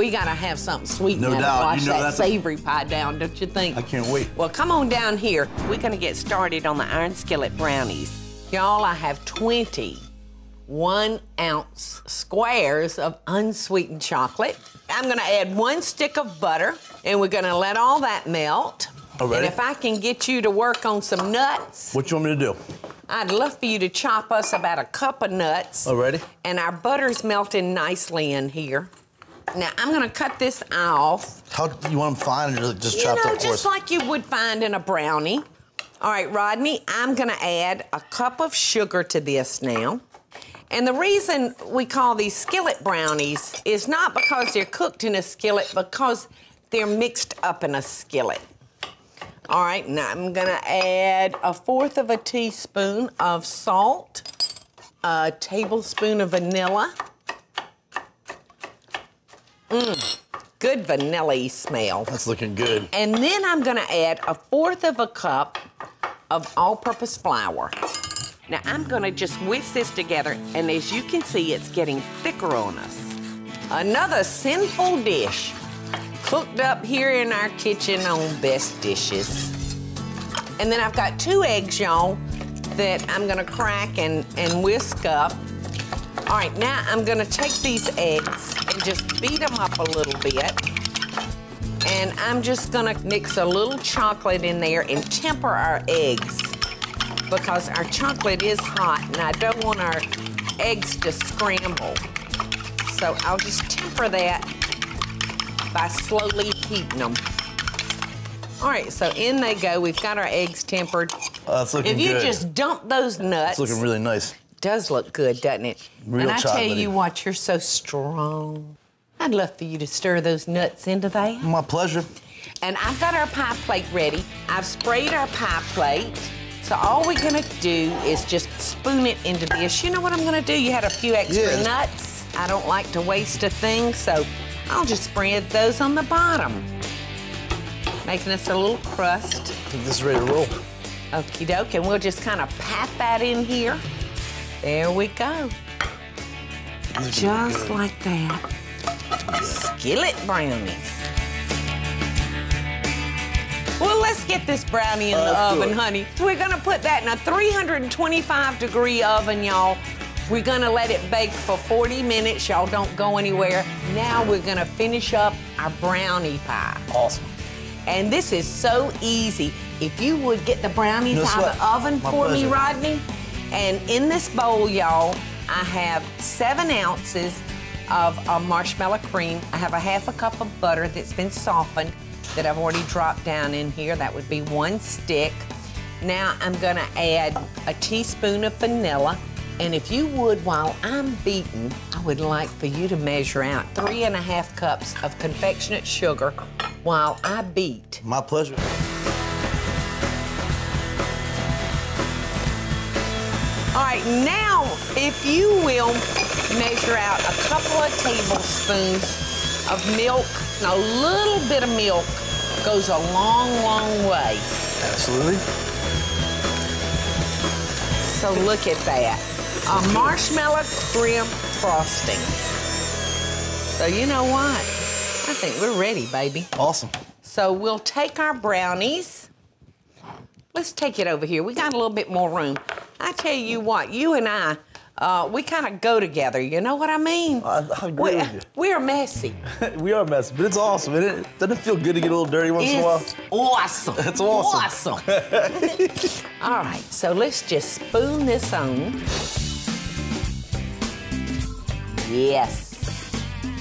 We gotta have something sweet No now to doubt. wash You know that that's savory pie down, don't you think? I can't wait. Well, come on down here. We're gonna get started on the iron skillet brownies. Y'all, I have 20 1-ounce squares of unsweetened chocolate. I'm gonna add 1 stick of butter, and we're gonna let all that melt. Alrighty. And if I can get you to work on some nuts. What you want me to do? I'd love for you to chop us about a cup of nuts. Alrighty. And our butter's melting nicely in here. Now, I'm gonna cut this off. How you want them fine or just chopped up, of just course? like you would find in a brownie. All right, Rodney, I'm gonna add a cup of sugar to this now. And the reason we call these skillet brownies is not because they're cooked in a skillet, because they're mixed up in a skillet. All right, now I'm gonna add 1/4 of a teaspoon of salt, a tablespoon of vanilla. Good vanilla-y smell. That's looking good. And then I'm gonna add 1/4 of a cup of all-purpose flour. Now I'm gonna just whisk this together, and as you can see, it's getting thicker on us. Another sinful dish cooked up here in our kitchen on Best Dishes. And then I've got 2 eggs, y'all, that I'm gonna crack and whisk up. All right, now I'm gonna take these eggs and just beat them up a little bit. And I'm just gonna mix a little chocolate in there and temper our eggs, because our chocolate is hot and I don't want our eggs to scramble. So I'll just temper that by slowly heating them. All right, so in they go. We've got our eggs tempered. That's looking good. If you just dump those nuts. It's looking really nice. Does look good, doesn't it? Real and I tell chocolatey. you what, you're so strong. I'd love for you to stir those nuts into that. My pleasure. And I've got our pie plate ready. I've sprayed our pie plate. So all we're gonna do is just spoon it into this. You know what I'm gonna do? You had a few extra nuts. I don't like to waste a thing, so I'll just spread those on the bottom, making us a little crust. I think this is ready to roll. Okie doke, and we'll just kind of pat that in here. There we go. Just like that. Skillet brownies. Well, let's get this brownie in the oven, honey. So we're gonna put that in a 325-degree oven, y'all. We're gonna let it bake for 40 minutes. Y'all don't go anywhere. Now we're gonna finish up our brownie pie. Awesome. And this is so easy. If you would get the brownies out of the oven for me, Rodney. And in this bowl, y'all, I have 7 ounces of marshmallow cream. I have 1/2 cup of butter that's been softened that I've already dropped down in here. That would be 1 stick. Now I'm gonna add a teaspoon of vanilla. And if you would, while I'm beating, I would like for you to measure out 3½ cups of confectionate sugar while I beat. My pleasure. All right, now, if you will, measure out a couple of tablespoons of milk. Now, a little bit of milk goes a long, long way. Absolutely. So look at that. A marshmallow creme frosting. So you know what? I think we're ready, baby. Awesome. So we'll take our brownies. Let's take it over here. We got a little bit more room. I tell you what, you and I, we kind of go together. You know what I mean? I agree with you. We're messy. We are messy, but it's awesome. Doesn't it feel good to get a little dirty once in a while? It's awesome. It's awesome. Awesome. All right, so let's just spoon this on. Yes.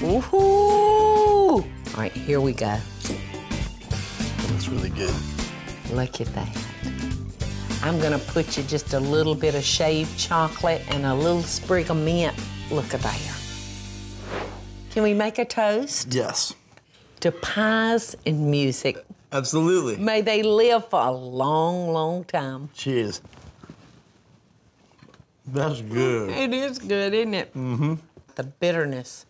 Woohoo! All right, here we go. That's really good. Look at that. I'm gonna put you just a little bit of shaved chocolate and a little sprig of mint. Look at there. Can we make a toast? Yes. To pies and music. Absolutely. May they live for a long, long time. Cheers. That's good. It is good, isn't it? Mm-hmm. The bitterness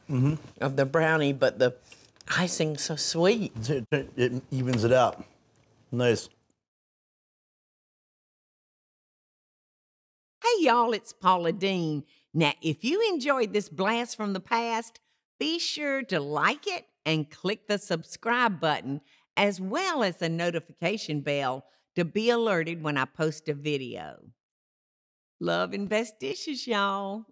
of the brownie, but the icing's so sweet. It evens it out. Nice. Hey, y'all, it's Paula Deen. Now, if you enjoyed this blast from the past, be sure to like it and click the subscribe button as well as the notification bell to be alerted when I post a video. Love and best dishes, y'all.